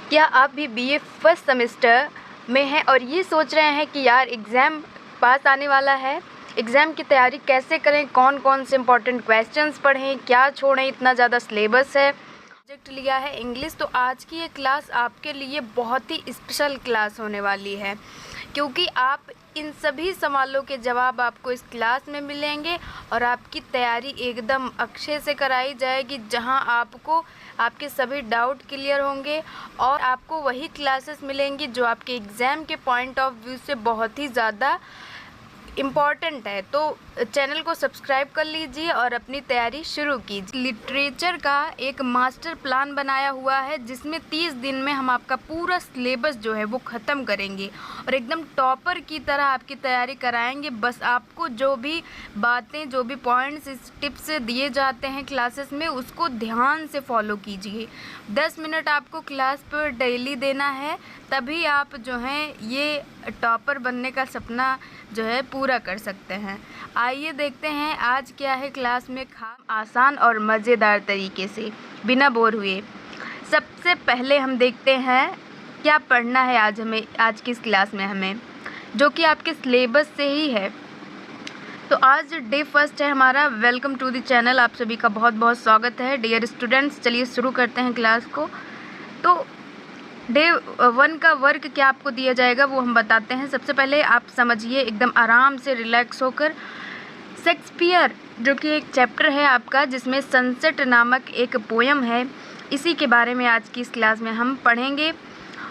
क्या आप भी बीए फर्स्ट सेमेस्टर में हैं और ये सोच रहे हैं कि यार एग्ज़ाम पास आने वाला है, एग्ज़ाम की तैयारी कैसे करें, कौन कौन से इम्पोर्टेंट क्वेश्चंस पढ़ें, क्या छोड़ें, इतना ज़्यादा सिलेबस है। सब्जेक्ट लिया है इंग्लिश, तो आज की ये क्लास आपके लिए बहुत ही स्पेशल क्लास होने वाली है, क्योंकि आप इन सभी सवालों के जवाब आपको इस क्लास में मिलेंगे और आपकी तैयारी एकदम अच्छे से कराई जाएगी, जहां आपको आपके सभी डाउट क्लियर होंगे और आपको वही क्लासेस मिलेंगी जो आपके एग्ज़ाम के पॉइंट ऑफ व्यू से बहुत ही ज़्यादा इम्पॉर्टेंट है। तो चैनल को सब्सक्राइब कर लीजिए और अपनी तैयारी शुरू कीजिए। लिटरेचर का एक मास्टर प्लान बनाया हुआ है, जिसमें 30 दिन में हम आपका पूरा सिलेबस जो है वो ख़त्म करेंगे और एकदम टॉपर की तरह आपकी तैयारी कराएंगे। बस आपको जो भी बातें, जो भी पॉइंट्स, इस टिप्स दिए जाते हैं क्लासेस में, उसको ध्यान से फॉलो कीजिए। 10 मिनट आपको क्लास पर डेली देना है, तभी आप जो हैं ये टॉपर बनने का सपना जो है पूरा कर सकते हैं। आइए देखते हैं आज क्या है क्लास में खास, आसान और मज़ेदार तरीके से, बिना बोर हुए। सबसे पहले हम देखते हैं क्या पढ़ना है आज हमें, आज की इस क्लास में हमें, जो कि आपके सिलेबस से ही है। तो आज डे फर्स्ट है हमारा। वेलकम टू द चैनल, आप सभी का बहुत बहुत स्वागत है डियर स्टूडेंट्स। चलिए शुरू करते हैं क्लास को। तो डे 1 का वर्क क्या आपको दिया जाएगा वो हम बताते हैं। सबसे पहले आप समझिए एकदम आराम से रिलैक्स होकर, शेक्सपियर जो कि एक चैप्टर है आपका, जिसमें सनसेट नामक एक पोयम है, इसी के बारे में आज की इस क्लास में हम पढ़ेंगे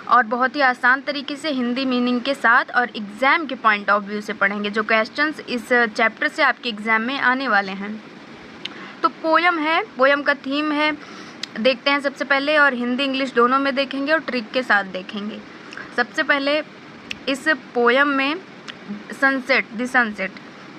और बहुत ही आसान तरीके से हिंदी मीनिंग के साथ और एग्ज़ाम के पॉइंट ऑफ व्यू से पढ़ेंगे, जो क्वेश्चंस इस चैप्टर से आपके एग्ज़ाम में आने वाले हैं। तो पोयम है, पोयम का थीम है, देखते हैं सबसे पहले, और हिंदी इंग्लिश दोनों में देखेंगे और ट्रिक के साथ देखेंगे। सबसे पहले इस पोयम में सनसेट, द सनसेट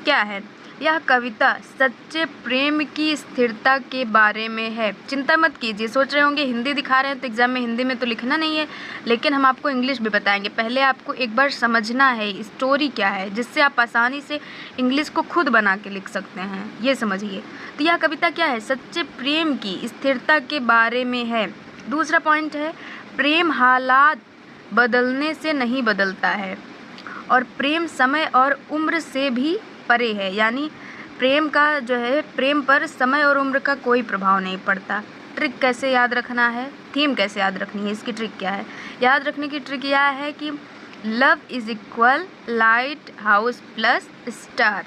क्या है। यह कविता सच्चे प्रेम की स्थिरता के बारे में है। चिंता मत कीजिए, सोच रहे होंगे हिंदी दिखा रहे हैं तो एग्ज़ाम में हिंदी में तो लिखना नहीं है, लेकिन हम आपको इंग्लिश भी बताएंगे। पहले आपको एक बार समझना है स्टोरी क्या है, जिससे आप आसानी से इंग्लिश को खुद बना के लिख सकते हैं, ये समझिए। तो यह कविता क्या है, सच्चे प्रेम की स्थिरता के बारे में है। दूसरा पॉइंट है, प्रेम हालात बदलने से नहीं बदलता है और प्रेम समय और उम्र से भी परे है, यानी प्रेम का जो है, प्रेम पर समय और उम्र का कोई प्रभाव नहीं पड़ता। ट्रिक कैसे याद रखना है, थीम कैसे याद रखनी है, इसकी ट्रिक क्या है। याद रखने की ट्रिक यह है कि love is equal light house plus star.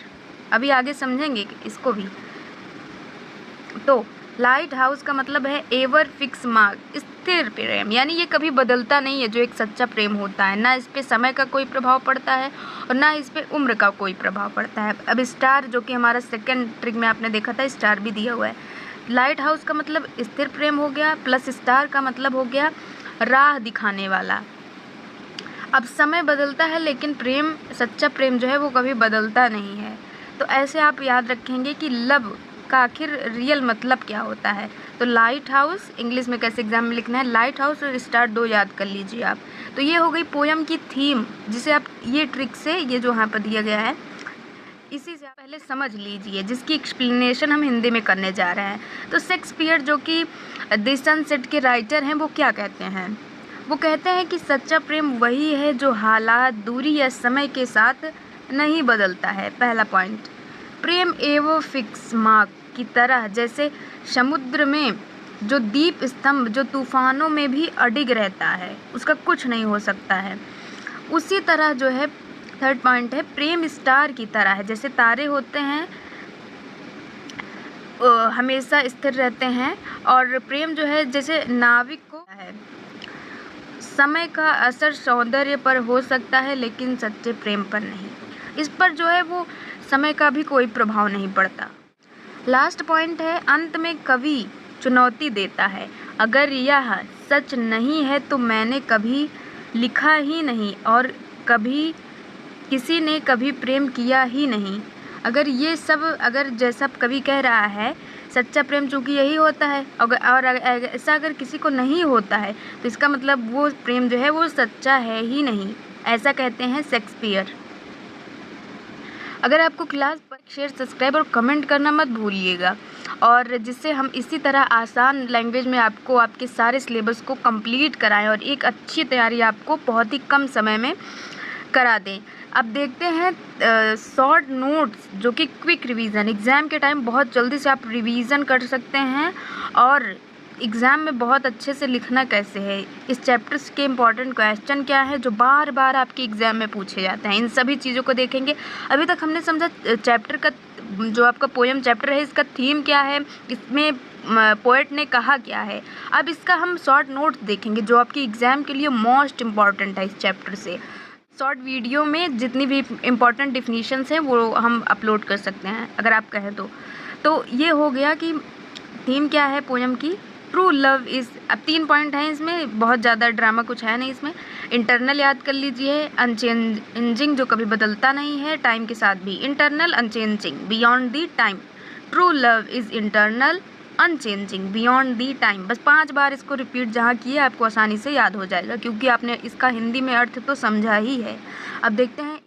अभी आगे समझेंगे इसको भी। तो लाइट हाउस का मतलब है एवर फिक्स मार्क, स्थिर प्रेम, यानी ये कभी बदलता नहीं है, जो एक सच्चा प्रेम होता है। ना इस पे समय का कोई प्रभाव पड़ता है और ना इस पे उम्र का कोई प्रभाव पड़ता है। अब स्टार, जो कि हमारा सेकंड ट्रिक में आपने देखा था, स्टार भी दिया हुआ है। लाइट हाउस का मतलब स्थिर प्रेम हो गया, प्लस स्टार का मतलब हो गया राह दिखाने वाला। अब समय बदलता है लेकिन प्रेम, सच्चा प्रेम जो है वो कभी बदलता नहीं है। तो ऐसे आप याद रखेंगे कि लव का आखिर रियल मतलब क्या होता है। तो लाइट हाउस इंग्लिश में कैसे एग्जाम में लिखना है, लाइट हाउस और स्टार दो याद कर लीजिए आप। तो ये हो गई पोयम की थीम, जिसे आप ये ट्रिक से, ये जो यहाँ पर दिया गया है, इसी से आप पहले समझ लीजिए, जिसकी एक्सप्लेनेशन हम हिंदी में करने जा रहे हैं। तो शेक्सपियर जो कि द सनसेट के राइटर हैं, वो क्या कहते हैं, वो कहते हैं कि सच्चा प्रेम वही है जो हालात, दूरी या समय के साथ नहीं बदलता है। पहला पॉइंट, प्रेम एवं फिक्स मार्क की तरह, जैसे समुद्र में जो दीप स्तंभ जो तूफानों में भी अडिग रहता है, उसका कुछ नहीं हो सकता है, उसी तरह जो है थर्ड पॉइंट है, प्रेम स्टार की तरह है, जैसे तारे होते हैं हमेशा स्थिर रहते हैं, और प्रेम जो है जैसे नाविक को है। समय का असर सौंदर्य पर हो सकता है लेकिन सच्चे प्रेम पर नहीं, इस पर जो है वो समय का भी कोई प्रभाव नहीं पड़ता। लास्ट पॉइंट है, अंत में कवि चुनौती देता है, अगर यह सच नहीं है तो मैंने कभी लिखा ही नहीं और कभी किसी ने कभी प्रेम किया ही नहीं। अगर ये सब, अगर जैसा कवि कह रहा है, सच्चा प्रेम चूँकि यही होता है, और ऐसा अगर किसी को नहीं होता है तो इसका मतलब वो प्रेम जो है वो सच्चा है ही नहीं, ऐसा कहते हैं शेक्सपियर। अगर आपको क्लास पर शेयर, सब्सक्राइब और कमेंट करना मत भूलिएगा। और जिससे हम इसी तरह आसान लैंग्वेज में आपको आपके सारे सिलेबस को कंप्लीट कराएं और एक अच्छी तैयारी आपको बहुत ही कम समय में करा दें। अब देखते हैं शॉर्ट नोट्स जो कि क्विक रिवीजन, एग्ज़ाम के टाइम बहुत जल्दी से आप रिवीजन कर सकते हैं और एग्ज़ाम में बहुत अच्छे से लिखना कैसे है, इस चैप्टर्स के इम्पॉर्टेंट क्वेश्चन क्या है जो बार बार आपके एग्ज़ाम में पूछे जाते हैं, इन सभी चीज़ों को देखेंगे। अभी तक हमने समझा चैप्टर का जो आपका पोएम चैप्टर है इसका थीम क्या है, इसमें पोएट ने कहा क्या है। अब इसका हम शॉर्ट नोट्स देखेंगे जो आपके एग्ज़ाम के लिए मोस्ट इम्पॉर्टेंट है। इस चैप्टर से शॉर्ट वीडियो में जितनी भी इम्पॉर्टेंट डिफिनीशंस हैं वो हम अपलोड कर सकते हैं अगर आप कहें तो ये हो गया कि थीम क्या है पोएम की, ट्रू लव इज़। अब 3 पॉइंट हैं इसमें, बहुत ज़्यादा ड्रामा कुछ है नहीं इसमें। इंटरनल याद कर लीजिए, अनचेंजिंग जो कभी बदलता नहीं है, टाइम के साथ भी internal unchanging beyond the time. True love is internal unchanging beyond the time. बस 5 बार इसको रिपीट जहाँ किए आपको आसानी से याद हो जाएगा क्योंकि आपने इसका हिंदी में अर्थ तो समझा ही है। अब देखते हैं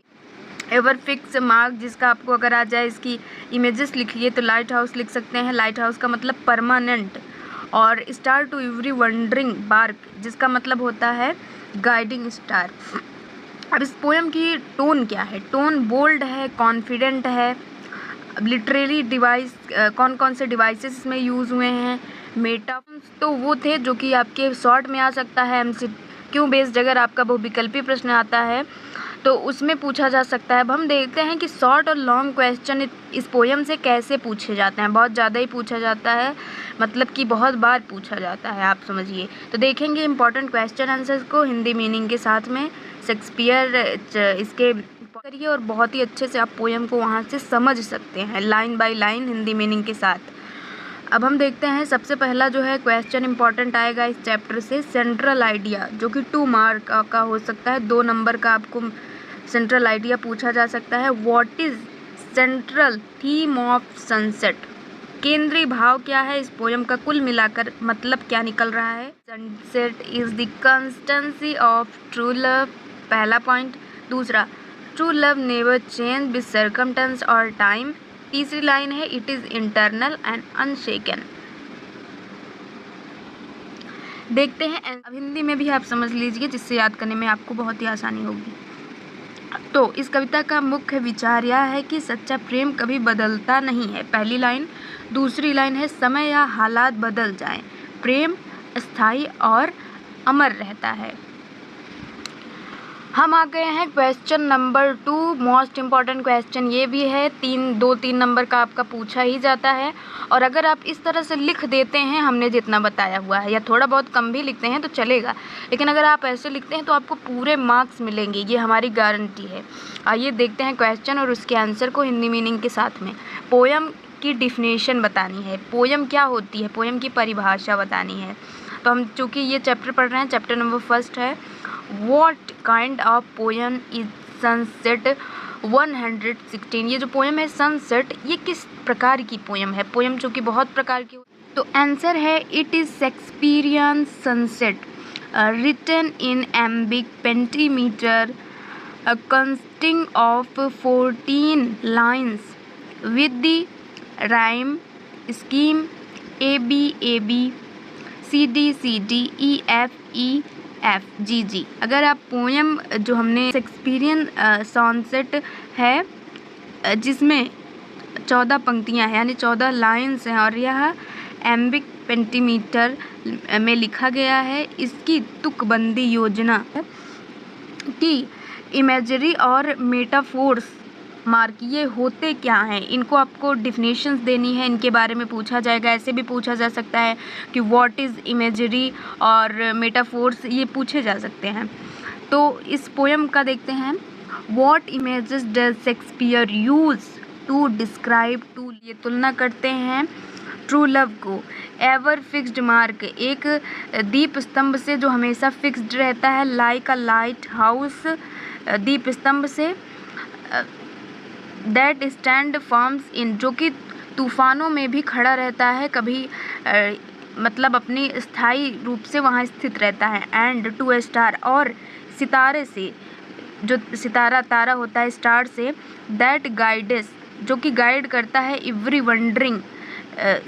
एवर फिक्स मार्क, जिसका आपको अगर आ जाए इसकी इमेजेस लिखिए तो लाइट हाउस लिख सकते हैं। लाइट हाउस का मतलब परमानेंट। और star to every wandering bark, जिसका मतलब होता है गाइडिंग स्टार। अब इस पोएम की टोन क्या है, टोन बोल्ड है, कॉन्फिडेंट है। लिटरेरी डिवाइस, कौन कौन से डिवाइसेस इसमें यूज़ हुए हैं। मेटाफर्स तो वो थे जो कि आपके शॉर्ट में आ सकता है, MCQ बेस्ड अगर आपका बहुविकल्पी प्रश्न आता है तो उसमें पूछा जा सकता है। अब हम देखते हैं कि शॉर्ट और लॉन्ग क्वेश्चन इस पोएम से कैसे पूछे जाते हैं। बहुत ज़्यादा ही पूछा जाता है, मतलब कि बहुत बार पूछा जाता है, आप समझिए। तो देखेंगे इंपॉर्टेंट क्वेश्चन आंसर्स को हिंदी मीनिंग के साथ में। शेक्सपियर इसके करिए और बहुत ही अच्छे से आप पोएम को वहाँ से समझ सकते हैं line by line Hindi meaning के साथ। अब हम देखते हैं सबसे पहला जो है क्वेश्चन इंपॉर्टेंट आएगा इस चैप्टर से, सेंट्रल आइडिया, जो कि 2 मार्क का हो सकता है। 2 नंबर का आपको सेंट्रल आइडिया पूछा जा सकता है। What is central theme of sunset, केंद्रीय भाव क्या है इस पोएम का, कुल मिलाकर मतलब क्या निकल रहा है। Sunset is the consistency of true love, पहला पॉइंट। दूसरा, true love never change with circumstance और टाइम। तीसरी लाइन है, इट इज़ इंटरनल एंड अनशेकन। देखते हैं, अब हिंदी में भी आप समझ लीजिए जिससे याद करने में आपको बहुत ही आसानी होगी। तो इस कविता का मुख्य विचार यह है कि सच्चा प्रेम कभी बदलता नहीं है, पहली लाइन। दूसरी लाइन है, समय या हालात बदल जाएं, प्रेम स्थायी और अमर रहता है। हम आ गए हैं question number 2, most important question ये भी है। 2-3 नंबर का आपका पूछा ही जाता है और अगर आप इस तरह से लिख देते हैं हमने जितना बताया हुआ है, या थोड़ा बहुत कम भी लिखते हैं तो चलेगा, लेकिन अगर आप ऐसे लिखते हैं तो आपको पूरे मार्क्स मिलेंगे, ये हमारी गारंटी है। आइए देखते हैं क्वेश्चन और उसके आंसर को हिंदी मीनिंग के साथ में। पोएम की डिफिनेशन बतानी है, पोएम क्या होती है, पोएम की परिभाषा बतानी है। तो हम चूँकि ये चैप्टर पढ़ रहे हैं, चैप्टर नंबर 1 है, What kind of poem is sunset 116। ये जो पोएम है सनसेट, ये किस प्रकार की पोएम है, पोएम जो कि बहुत प्रकार की। तो आंसर है, it is Shakespearean sonnet written in iambic pentameter consisting of 14 lines with the rhyme scheme AB AB CD CD E F E F G G। अगर आप पोएम जो हमने शेक्सपियरियन सनसेट है जिसमें 14 पंक्तियां हैं यानी 14 लाइन्स हैं और यह एम्बिक पेंटीमीटर में लिखा गया है, इसकी तुकबंदी योजना की इमेजरी और मेटाफोर्स मार्क ये होते क्या हैं, इनको आपको डिफिनेशंस देनी है, इनके बारे में पूछा जाएगा। ऐसे भी पूछा जा सकता है कि व्हाट इज़ इमेजरी और मेटाफोर्स, ये पूछे जा सकते हैं। तो इस पोएम का देखते हैं, what images does Shakespeare use to describe to, ये तुलना करते हैं ट्रू लव को। एवर फिक्स्ड मार्क, एक दीप स्तंभ से जो हमेशा फिक्स्ड रहता है, लाइक अ लाइट हाउस, दीप स्तंभ से। दैट स्टैंड फॉर्म्स इन, जो कि तूफ़ानों में भी खड़ा रहता है, कभी मतलब अपनी स्थायी रूप से वहाँ स्थित रहता है। एंड टू ए स्टार, और सितारे से, जो सितारा तारा होता है स्टार से। दैट गाइडेस, जो कि गाइड करता है एवरी वंडरिंग,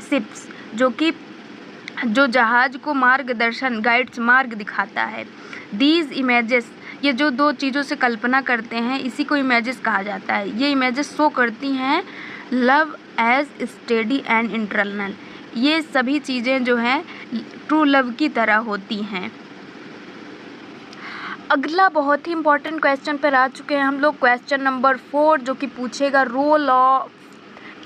शिप्स, जो जहाज को मार्गदर्शन गाइड्स मार्ग दिखाता है। दीज इमेजेस, ये जो दो चीज़ों से कल्पना करते हैं इसी को इमेजेस कहा जाता है। ये इमेजेस शो करती हैं love as steady and internal, ये सभी चीज़ें जो हैं ट्रू लव की तरह होती हैं। अगला बहुत ही इम्पोर्टेंट क्वेश्चन पर आ चुके हैं हम लोग, क्वेश्चन नंबर 4, जो कि पूछेगा रोल ऑफ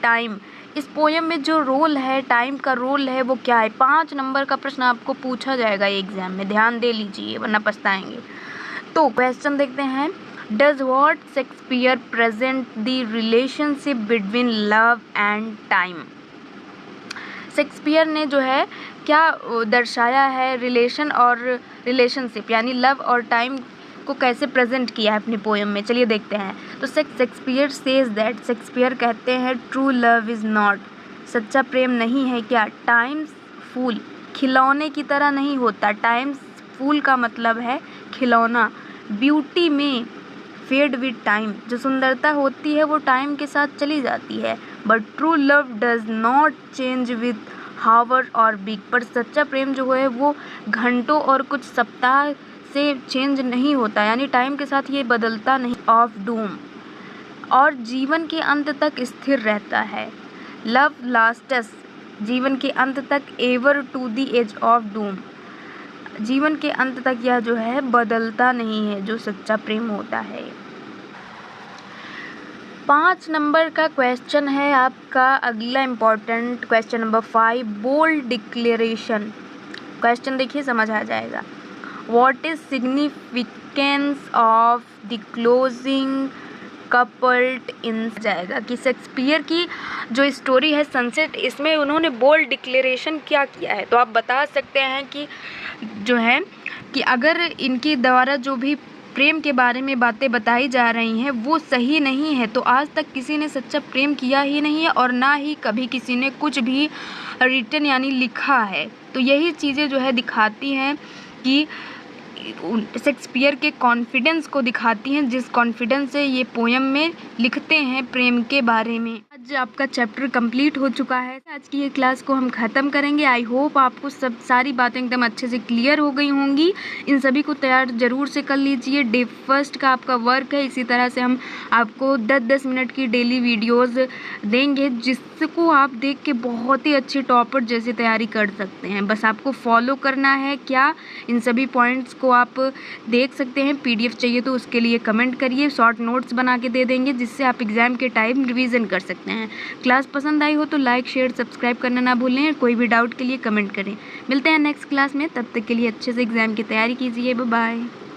टाइम। इस पोएम में जो रोल है, टाइम का रोल है, वो क्या है? 5 नंबर का प्रश्न आपको पूछा जाएगा एग्जाम में, ध्यान दे लीजिए वरना पछताएंगे। तो क्वेश्चन देखते हैं, does what Shakespeare present the relationship between love and time. Shakespeare ने जो है क्या दर्शाया है रिलेशन और रिलेशनशिप यानी लव और टाइम को कैसे प्रेजेंट किया है अपनी पोएम में, चलिए देखते हैं। तो शेक्सपियर सेज दैट, शेक्सपियर कहते हैं ट्रू लव इज़ नॉट, सच्चा प्रेम नहीं है क्या, टाइम्स फूल, खिलौने की तरह नहीं होता। टाइम्स फूल का मतलब है खिलौना। ब्यूटी में फेड विद टाइम, जो सुंदरता होती है वो टाइम के साथ चली जाती है। But true love does not change with hour और वीक, पर सच्चा प्रेम जो है वो घंटों और कुछ सप्ताह से चेंज नहीं होता, यानी टाइम के साथ ये बदलता नहीं। ऑफ डूम, और जीवन के अंत तक स्थिर रहता है। लव लास्ट्स, जीवन के अंत तक, ever to the edge of doom, जीवन के अंत तक यह जो है बदलता नहीं है, जो सच्चा प्रेम होता है। 5 नंबर का क्वेश्चन है आपका अगला important question number 5, bold declaration. Question देखिए समझ आ जाएगा। What is significance of the closing couplet इन जाएगा कि शेक्सपियर की जो स्टोरी है सनसेट, इसमें उन्होंने बोल्ड डिक्लेरेशन क्या किया है। तो आप बता सकते हैं कि जो है कि अगर इनके द्वारा जो भी प्रेम के बारे में बातें बताई जा रही हैं वो सही नहीं है, तो आज तक किसी ने सच्चा प्रेम किया ही नहीं है और ना ही कभी किसी ने कुछ भी रिटन यानी लिखा है। तो यही चीज़ें जो है दिखाती हैं कि शेक्सपियर के कॉन्फिडेंस को दिखाती हैं, जिस कॉन्फिडेंस से ये पोएम में लिखते हैं प्रेम के बारे में। आज आपका चैप्टर कंप्लीट हो चुका है। आज की ये क्लास को हम ख़त्म करेंगे। आई होप आपको सब सारी बातें एकदम अच्छे से क्लियर हो गई होंगी। इन सभी को तैयार ज़रूर से कर लीजिए। डे फर्स्ट का आपका वर्क है, इसी तरह से हम आपको 10-10 मिनट की डेली वीडियोज़ देंगे, जिसको आप देख के बहुत ही अच्छी टॉपर जैसी तैयारी कर सकते हैं। बस आपको फॉलो करना है क्या, इन सभी पॉइंट्स को आप देख सकते हैं। पीडीएफ चाहिए तो उसके लिए कमेंट करिए, शॉर्ट नोट्स बना के दे देंगे जिससे आप एग्ज़ाम के टाइम रिवीजन कर सकते हैं। क्लास पसंद आई हो तो लाइक शेयर सब्सक्राइब करना ना भूलें। कोई भी डाउट के लिए कमेंट करें। मिलते हैं नेक्स्ट क्लास में, तब तक के लिए अच्छे से एग्ज़ाम की तैयारी कीजिए। Bye bye.